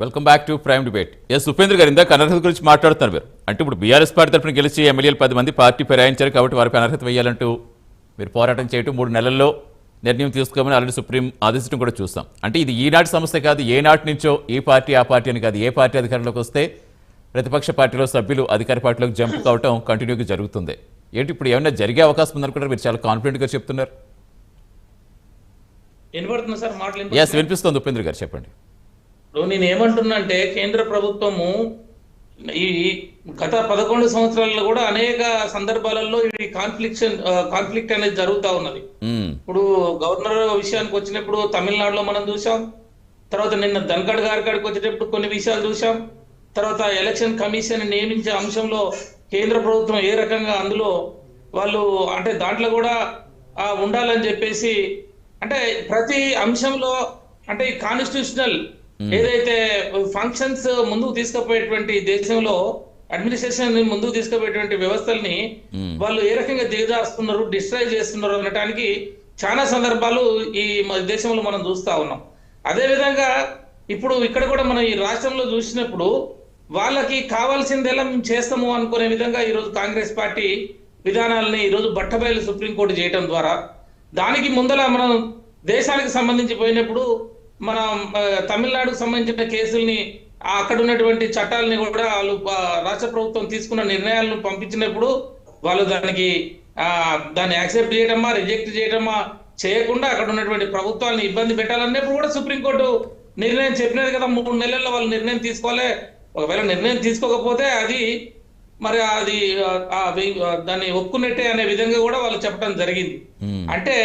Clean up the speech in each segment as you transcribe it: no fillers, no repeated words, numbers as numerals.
Welcome back to prime debate. Upendra గారు ఇందాక అనర్హత గురించి మాట్లాడుతున్నారు మీరు. అంటే ఇప్పుడు బీఆర్ఎస్ పార్టీ తరఫున గెలిచి ఎమ్మెల్యేలు 10 మంది పార్టీ ఫిరాయించారు కాబట్టి వారికి అనర్హత వేయాలంటూ మీరు పోరాటం చేయటం 3 నెలల్లో నిర్ణయం తీసుకోమని ఆల్రెడీ సుప్రీం ఆదేశించడం కూడా చూస్తాం. అంటే ఇది ఈనాటి సమస్య కాదు, ఏ నాటి నుంచో ఈ పార్టీ ఆ పార్టీ అని కాదు, ఏ పార్టీ అధికారంలోకి వస్తే ప్రతిపక్ష పార్టీలో సభ్యులు అధికార పార్టీలోకి జంప్ కావటం కంటిన్యూగా జరుగుతుంది. ఏంటి ఇప్పుడు ఏమైనా జరిగే అవకాశం ఉందనుకుంటారు? మీరు చాలా కాన్ఫిడెంట్గా చెప్తున్నారు. వినిపిస్తుంది ఉపేంద్ర గారు, చెప్పండి. నేను ఏమంటున్నా అంటే కేంద్ర ప్రభుత్వము ఈ గత 11 సంవత్సరాల్లో కూడా అనేక సందర్భాలలో ఈ కాన్ఫ్లిక్ట్ అనేది జరుగుతూ ఉన్నది. ఇప్పుడు గవర్నర్ విషయానికి వచ్చినప్పుడు తమిళనాడులో మనం చూసాం, తర్వాత నిన్న ధన్ఖడ్ గారి కాడికి వచ్చేటప్పుడు కొన్ని విషయాలు చూసాం, తర్వాత ఎలక్షన్ కమిషన్ నియమించే అంశంలో కేంద్ర ప్రభుత్వం ఏ రకంగా అందులో వాళ్ళు అంటే దాంట్లో కూడా ఉండాలని చెప్పేసి అంటే ప్రతి అంశంలో అంటే ఈ కాన్స్టిట్యూషనల్ ఏదైతే ఫంక్షన్స్ ముందుకు తీసుకుపోయేటువంటి దేశంలో అడ్మినిస్ట్రేషన్ ముందుకు తీసుకుపోయేటువంటి వ్యవస్థల్ని వాళ్ళు ఏ రకంగా దిగజారుస్తున్నారు, డిస్ట్రాయ్ చేస్తున్నారు అనటానికి చాలా సందర్భాలు ఈ దేశంలో మనం చూస్తా ఉన్నాం. అదే విధంగా ఇప్పుడు ఇక్కడ కూడా మనం ఈ రాష్ట్రంలో చూసినప్పుడు వాళ్ళకి కావాల్సిందెలా మేము చేస్తాము అనుకునే విధంగా ఈరోజు కాంగ్రెస్ పార్టీ విధానాలని ఈరోజు బట్టబయలు సుప్రీంకోర్టు చేయడం ద్వారా దానికి ముందల మనం దేశానికి సంబంధించి పోయినప్పుడు మన తమిళనాడుకు సంబంధించిన కేసుల్ని అక్కడ ఉన్నటువంటి చట్టాలని కూడా వాళ్ళు రాష్ట్ర ప్రభుత్వం తీసుకున్న నిర్ణయాలను పంపించినప్పుడు వాళ్ళు దాన్ని యాక్సెప్ట్ చేయడమా రిజెక్ట్ చేయడమా చేయకుండా అక్కడ ఉన్నటువంటి ప్రభుత్వాలను ఇబ్బంది పెట్టాలన్నప్పుడు కూడా సుప్రీంకోర్టు నిర్ణయం చెప్పినది కదా, 3 నెలల్లో వాళ్ళు నిర్ణయం తీసుకోవాలి. ఒకవేళ నిర్ణయం తీసుకోకపోతే అది మరి అది దాన్ని ఒప్పుకున్నట్టే అనే విధంగా కూడా వాళ్ళు చెప్పడం జరిగింది. అంటే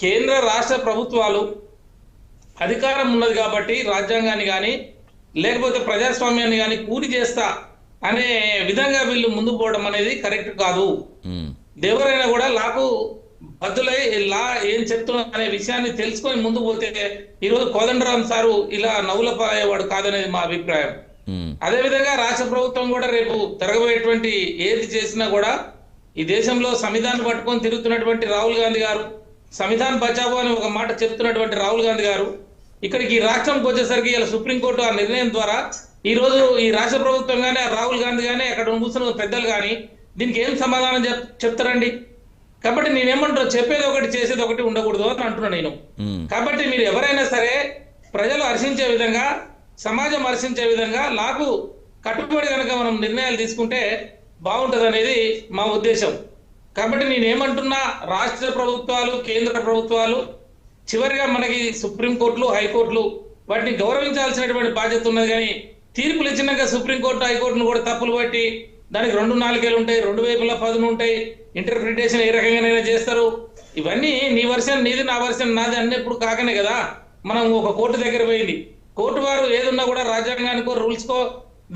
కేంద్ర రాష్ట్ర ప్రభుత్వాలు అధికారం ఉన్నది కాబట్టి రాజ్యాంగాన్ని కానీ లేకపోతే ప్రజాస్వామ్యాన్ని కానీ కూలి చేస్తా అనే విధంగా వీళ్ళు ముందు పోవడం అనేది కరెక్ట్ కాదు. ఎవరైనా కూడా లాకు బద్దులై లా ఏం చెప్తున్నా అనే విషయాన్ని తెలుసుకొని ముందు పోతే ఈరోజు కోదండరాం సారు ఇలా నవ్వుల పాయేవాడు కాదనేది మా అభిప్రాయం. అదే విధంగా రాష్ట్ర ప్రభుత్వం కూడా రేపు జరగబోయేటువంటి ఏది చేసినా కూడా ఈ దేశంలో సంవిధానం పట్టుకొని తిరుగుతున్నటువంటి రాహుల్ గాంధీ గారు, సంవిధాన్ బచావో అని ఒక మాట చెప్తున్నటువంటి రాహుల్ గాంధీ గారు ఇక్కడికి రాష్ట్రంకి వచ్చేసరికి ఇలా సుప్రీంకోర్టు ఆ నిర్ణయం ద్వారా ఈ రోజు ఈ రాష్ట్ర ప్రభుత్వం కానీ రాహుల్ గాంధీ కానీ అక్కడ కూర్చున్న పెద్దలు కానీ దీనికి ఏం సమాధానం చెప్తారండి? కాబట్టి నేనేమంటున్నా, చెప్పేది ఒకటి చేసేది ఒకటి ఉండకూడదు అని అంటున్నా నేను. కాబట్టి మీరు ఎవరైనా సరే ప్రజలు హర్షించే విధంగా సమాజం హర్షించే విధంగా నాకు కట్టుబడి కనుక మనం నిర్ణయాలు తీసుకుంటే బాగుంటది అనేది మా ఉద్దేశం. కాబట్టి నేనేమంటున్నా, రాష్ట్ర ప్రభుత్వాలు కేంద్ర ప్రభుత్వాలు చివరిగా మనకి సుప్రీంకోర్టులు హైకోర్టులు వాటిని గౌరవించాల్సినటువంటి బాధ్యత ఉన్నది. కానీ తీర్పులు ఇచ్చినాక సుప్రీంకోర్టు హైకోర్టును కూడా తప్పులు బట్టి దానికి 2 నాలుగేళ్ళు ఉంటాయి, 2 వైపులా పదును ఉంటాయి, ఇంటర్ప్రిటేషన్ ఏ రకంగానైనా చేస్తారు. ఇవన్నీ నీ వర్షన్ నీది నా వర్షన్ నాది అన్నప్పుడు కాకనే కదా మనం ఒక కోర్టు దగ్గర పోయింది. కోర్టు వారు ఏదున్నా కూడా రాజ్యాంగానికో రూల్స్కో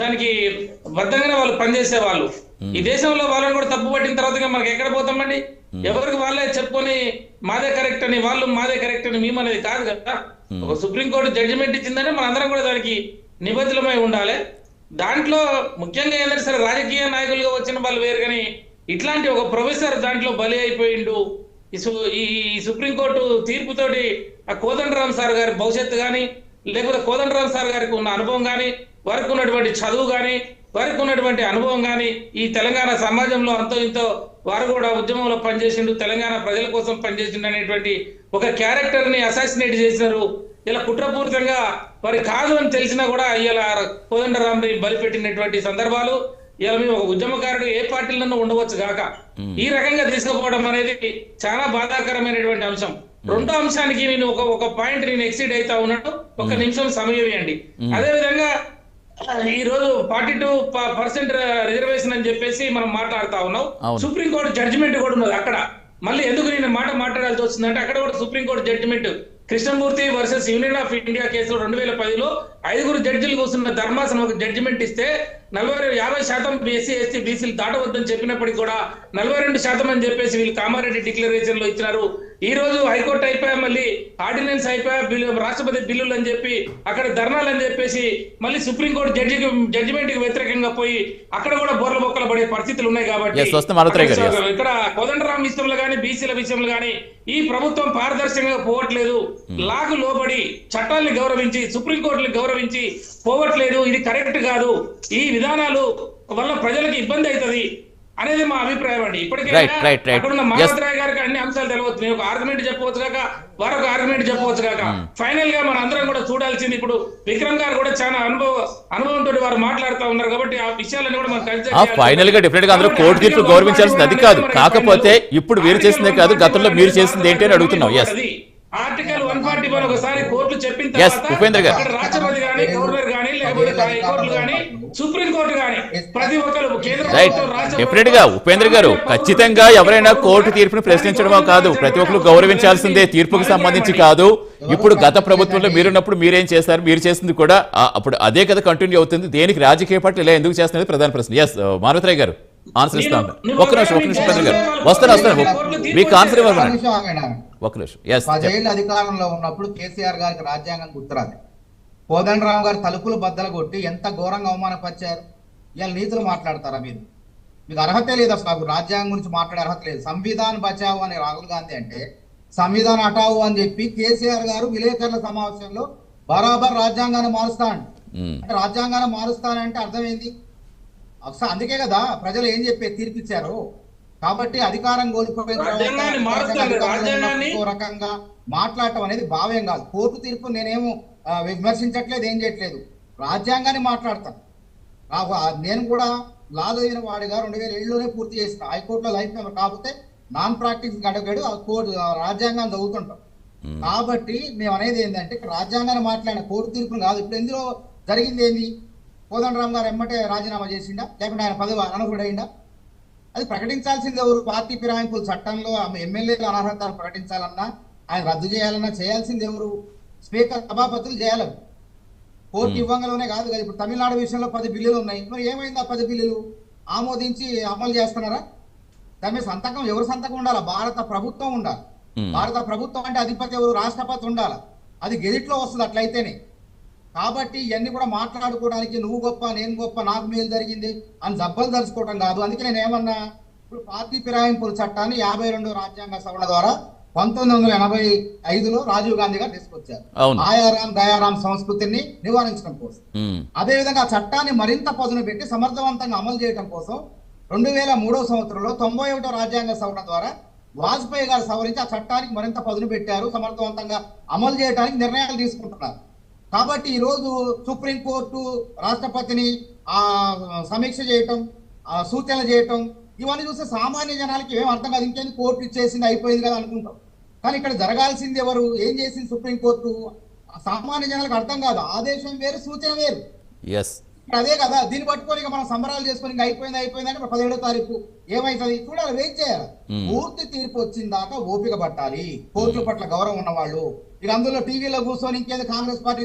దానికి బద్ధంగానే వాళ్ళు పనిచేసే వాళ్ళు. ఈ దేశంలో వాళ్ళని కూడా తప్పు పట్టిన తర్వాత మనకి ఎక్కడ పోతామండి? ఎవరికి వాళ్ళే చెప్పుకొని మాదే కరెక్ట్ అని వాళ్ళు మాదే కరెక్ట్ అని మేము అనేది కాదు కదా. ఒక సుప్రీంకోర్టు జడ్జిమెంట్ ఇచ్చిందంటే మన అందరం కూడా దానికి నిబద్ధులమై ఉండాలి. దాంట్లో ముఖ్యంగా ఏంటంటే సరే రాజకీయ నాయకులుగా వచ్చిన వాళ్ళు వేరు, కానీ ఇట్లాంటి ఒక ప్రొఫెసర్ దాంట్లో బలి అయిపోయిండు. ఈ సుప్రీంకోర్టు తీర్పుతోటి ఆ కోదండరాం సార్ గారి భవిష్యత్తు కానీ లేకపోతే కోదండరాం సార్ గారికి ఉన్న అనుభవం కానీ వారికి ఉన్నటువంటి చదువు కానీ వారికి ఉన్నటువంటి అనుభవం కానీ ఈ తెలంగాణ సమాజంలో అంతో ఇంతో వారు కూడా ఉద్యమంలో పనిచేసిండు, తెలంగాణ ప్రజల కోసం పనిచేసిండు అనేటువంటి ఒక క్యారెక్టర్ ని అసాసినేట్ చేసినారు. ఇలా కుట్రపూరితంగా వారి కాదు అని తెలిసినా కూడా ఇలా కోదండరాంని బలిపెట్టినటువంటి సందర్భాలు ఇలా మేము ఒక ఉద్యమకారుడు ఏ పార్టీలోనూ ఉండవచ్చు కాక ఈ రకంగా తీసుకుపోవడం అనేది చాలా బాధాకరమైనటువంటి అంశం. రెండో అంశానికి నేను ఒక పాయింట్ నేను ఎక్సీడ్ అవుతా ఉన్నాను, 1 నిమిషం సమయం ఇవ్వండి. అదే విధంగా ఈ రోజు 42% రిజర్వేషన్ అని చెప్పేసి మనం మాట్లాడుతా ఉన్నాం. సుప్రీంకోర్టు జడ్జిమెంట్ కూడా ఉన్నది అక్కడ. మళ్ళీ ఎందుకు నేను మాట్లాడాల్సి వస్తుందంటే అక్కడ కూడా supreme court judgement Krishnamurthy versus Union of India కేసులో 2010లో 5 జడ్జిలు కూర్చున్న ధర్మాసనం ఒక జడ్జిమెంట్ ఇస్తే 50% ఎస్సీ ఎస్టీ బీసీలు దాటవద్దని చెప్పినప్పటికీ కూడా 42% అని చెప్పేసి వీళ్ళు కామారెడ్డి డిక్లరేషన్ లో ఇచ్చినారు. ఈ రోజు హైకోర్టు అయిపోయా, మళ్ళీ ఆర్డినెన్స్ అయిపోయా, రాష్ట్రపతి బిల్లులు అని చెప్పి అక్కడ ధర్నాలు అని చెప్పేసి మళ్ళీ సుప్రీంకోర్టు జడ్జిమెంట్ కి వ్యతిరేకంగా పోయి అక్కడ కూడా బోర్ల బొక్కలు పడే పరిస్థితులు ఉన్నాయి. కాబట్టి ఇక్కడ కోదండరాం విషయంలో కానీ బీసీల విషయంలో కానీ ఈ ప్రభుత్వం పారదర్శకంగా పోవట్లేదు. లాకు లోబడి చట్టాలను గౌరవించి సుప్రీంకోర్టుని గౌరవ గౌరవించి పోవట్లేదు, ఇది కరెక్ట్ కాదు, ఈ విధానాలు వల్ల ప్రజలకు ఇబ్బంది అవుతుంది అనేది మా అభిప్రాయం అండి. ఇప్పటికైనా అక్కడ ఉన్న మాధవరాయ్ గారికి అన్ని అంశాలు తెలియవచ్చు. నేను ఒక ఆర్గ్యుమెంట్ చెప్పవచ్చు కాక వారొక ఆర్గ్యుమెంట్ చెప్పవచ్చు కాక ఫైనల్ గా మన అందరం కూడా చూడాల్సింది. ఇప్పుడు విక్రమ్ గారు కూడా చాలా అనుభవంతో వారు మాట్లాడుతూ ఉన్నారు కాబట్టి ఆ విషయాలన్నీ కూడా మనం ఫైనల్ గా డిఫరెంట్ గా అందరూ కోర్టు తీర్పు గౌరవించాల్సింది అది కాదు. కాకపోతే ఇప్పుడు వీరు చేసిందే కాదు, గతంలో మీరు చేసింది ఏంటి అని అడుగుతున్నాం. ఎస్, ఆర్టికల్ 141 ఒకసారి కోర్టులు చెప్పిన తర్వాత రాష్ట్రపతి గాని గవర్నర్ గాని లేకపోతే హైకోర్టులు గాని సుప్రీం కోర్టు గాని ప్రతి ఒక్కరు డెఫినెట్ గా ఉపేంద్ర గారు ఖచ్చితంగా ఎవరైనా కోర్టు తీర్పును ప్రశ్నించడమో కాదు, ప్రతి ఒక్కరు గౌరవించాల్సిందే, తీర్పుకు సంబంధించి కాదు. ఇప్పుడు గత ప్రభుత్వంలో మీరున్నప్పుడు మీరేం చేస్తారు, మీరు చేసింది కూడా అప్పుడు అదే కదా కంటిన్యూ అవుతుంది. దేనికి రాజకీయ పార్టీ ఇలా ఎందుకు చేస్తున్నది ప్రధాన ప్రశ్న. ఎస్, మానవరాయ్ గారు ఆన్సర్ ఇస్తాను. ఒక్క నిమిషం ఉపేంద్ర గారు వస్తాను మీకు ఆన్సర్ ఇవ్వాలి. ఒక నిమిషం. 10 ఏళ్ళు అధికారంలో ఉన్నప్పుడు కేసీఆర్ గారికి రాజ్యాంగం గుర్తురాదు. కోదండరామ్ గారు తలుపులు బద్దలు కొట్టి ఎంత ఘోరంగా అవమానపరిచారు. ఇవాళ నీతులు మాట్లాడతారా మీరు? మీకు అర్హత లేదు అసలు, నాకు రాజ్యాంగం గురించి మాట్లాడే అర్హత లేదు. సంవిధాన్ బచావు అని రాహుల్ గాంధీ అంటే సంవిధాన్ హటావు అని చెప్పి కేసీఆర్ గారు విలేకరుల సమావేశంలో బరాబర్ రాజ్యాంగాన్ని మారుస్తాను అంటే రాజ్యాంగాన్ని మారుస్తానంటే అర్థమైంది. అసలు అందుకే కదా ప్రజలు ఏం చెప్పే తీర్పిచ్చారు. కాబట్టి అధికారం కోల్పోయిన రకంగా మాట్లాడటం అనేది భావ్యం కాదు. కోర్టు తీర్పు నేనేమో విమర్శించట్లేదు, ఏం చేయట్లేదు, రాజ్యాంగాన్ని మాట్లాడతాను. నేను కూడా లా చదివిన వాడిగా 2007లోనే పూర్తి చేసిన హైకోర్టులో లైఫ్ మెంబర్, కాకపోతే నాన్ ప్రాక్టీస్ అడగాడు ఆ కోర్టు రాజ్యాంగాన్ని చదువుతుంటాం. కాబట్టి మేము అనేది ఏంటంటే రాజ్యాంగాన్ని మాట్లాడిన కోర్టు తీర్పును కాదు. ఇప్పుడు ఎందులో జరిగింది ఏంది? కోదండరామ్ గారు ఎమ్మటే రాజీనామా చేసిండా, లేకుంటే ఆయన పదవి అనర్హుడైందా? అది ప్రకటించాల్సింది ఎవరు? పార్టీ ఫిరాయింపుల చట్టంలో ఎమ్మెల్యేల అనర్హతను ప్రకటించాలన్నా ఆయన రద్దు చేయాలన్నా చేయాల్సింది ఎవరు? స్పీకర్, సభాపతులు చేయాలి. కోర్టు ఇవ్వంగానే కాదు కదా. ఇప్పుడు తమిళనాడు విషయంలో 10 బిల్లులు ఉన్నాయి, మరి ఏమైంది? ఆ 10 బిల్లులు ఆమోదించి అమలు చేస్తున్నారా? దాని మీద సంతకం, ఎవరు సంతకం ఉండాలి? భారత ప్రభుత్వం ఉండాలి. భారత ప్రభుత్వం అంటే అధిపతి ఎవరు? రాష్ట్రపతి ఉండాలి. అది గెజిట్లో వస్తుంది అట్లయితేనే. కాబట్టి ఇవన్నీ కూడా మాట్లాడుకోవడానికి నువ్వు గొప్ప నేను గొప్ప నాకు మేలు జరిగింది అని జబ్బలు దలుచుకోవడం కాదు. అందుకే నేను ఏమన్నా, ఇప్పుడు పార్టీ ఫిరాయింపుల చట్టాన్ని 52వ రాజ్యాంగ సవరణ ద్వారా 1985లో రాజీవ్ గాంధీ గారు తీసుకొచ్చారు. ఆయారాం దయారాం సంస్కృతిని నివారించడం కోసం. అదేవిధంగా ఆ చట్టాన్ని మరింత పదును పెట్టి సమర్థవంతంగా అమలు చేయడం కోసం 2003వ సంవత్సరంలో 91వ రాజ్యాంగ సవరణ ద్వారా వాజ్పేయి గారు సవరించి ఆ చట్టానికి మరింత పదును పెట్టారు. సమర్థవంతంగా అమలు చేయడానికి నిర్ణయాలు తీసుకుంటున్నారు. కాబట్టి ఈరోజు సుప్రీంకోర్టు రాష్ట్రపతిని సమీక్ష చేయటం, సూచనలు చేయటం, ఇవన్నీ చూస్తే సామాన్య జనాలకి ఏం అర్థం కాదు. ఇంకేంది కోర్టు ఇచ్చేసింది అయిపోయింది కదా అనుకుంటాం. కానీ ఇక్కడ జరగాల్సింది ఎవరు? ఏం చేసింది సుప్రీంకోర్టు? సామాన్య జనాలకు అర్థం కాదు. ఆదేశం వేరు, సూచన వేరు. అదే కదా. దీన్ని పట్టుకొని మనం సంబరాలు చేసుకొని ఇంకా అయిపోయింది అంటే 17వ తారీఖు ఏమైతుంది చూడాలి, వెయిట్ చేయాలి. పూర్తి తీర్పు వచ్చిన దాకా ఓపిక పట్టాలి. కోర్టుల పట్ల గౌరవం ఉన్నవాళ్ళు. ఇక అందులో టీవీలో కూర్చొని ఇంకేదో కాంగ్రెస్ పార్టీ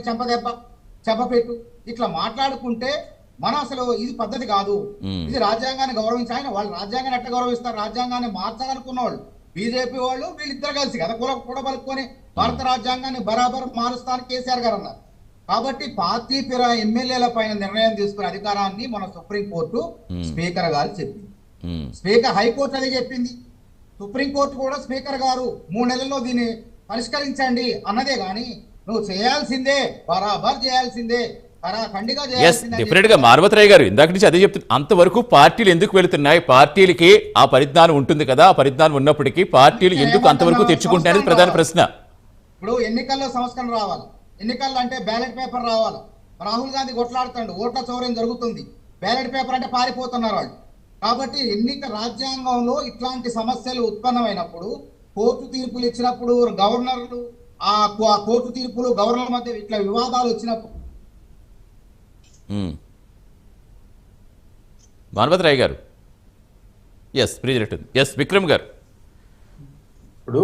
చెప్పపెట్టు ఇట్లా మాట్లాడుకుంటే మనం అసలు ఇది పద్ధతి కాదు. ఇది రాజ్యాంగాన్ని గౌరవించి ఆయన వాళ్ళు రాజ్యాంగాన్ని ఎట్లా గౌరవిస్తారు? రాజ్యాంగాన్ని మార్చాలనుకున్న వాళ్ళు బీజేపీ వాళ్ళు వీళ్ళిద్దరు కలిసి కదా కూడబలుకొని భారత రాజ్యాంగాన్ని బరాబర్ మారుస్తారని కేసీఆర్ గారు అన్నారు. కాబట్టి పార్టీ ఎమ్మెల్యేల పైన నిర్ణయం తీసుకునే అధికారాన్ని మన సుప్రీంకోర్టు స్పీకర్ గారు చెప్పింది. స్పీకర్ హైకోర్టు అదే చెప్పింది. సుప్రీంకోర్టు కూడా స్పీకర్ గారు 3 నెలల్లో దీన్ని పరిష్కరించండి అన్నదే గాని నువ్వు చేయాల్సిందే, బరాబర్ చేయాల్సిందే, డెఫినెట్ గా మానవరాయ్ గారు ఇందాక నుంచి అదే చెప్తుంది. అంతవరకు పార్టీలు ఎందుకు వెళుతున్నాయి? పార్టీలకి ఆ పరిజ్ఞానం ఉంటుంది కదా, ఆ పరిజ్ఞానం ఉన్నప్పటికీ పార్టీలు ఎందుకు అంతవరకు తెచ్చుకుంటాయనేది ప్రధాన ప్రశ్న. ఇప్పుడు ఎన్నికల్లో సంస్కరణ రావాలి. ఎన్నికల్లో అంటే బ్యాలెట్ పేపర్ రావాలి. రాహుల్ గాంధీ కొట్లాడుతాడు, ఓట్ల చౌర్యం జరుగుతుంది, బ్యాలెట్ పేపర్ అంటే పారిపోతున్నారు వాళ్ళు. కాబట్టి రాజ్యాంగంలో ఇట్లాంటి సమస్యలు ఉత్పన్నమైనప్పుడు, కోర్టు తీర్పులు ఇచ్చినప్పుడు, గవర్నర్లు ఆ కోర్టు తీర్పులు గవర్నర్ల మధ్య ఇట్లా వివాదాలు వచ్చినప్పుడు. మానవరాయ్ గారు. ఎస్ విక్రమ్ గారు. ఇప్పుడు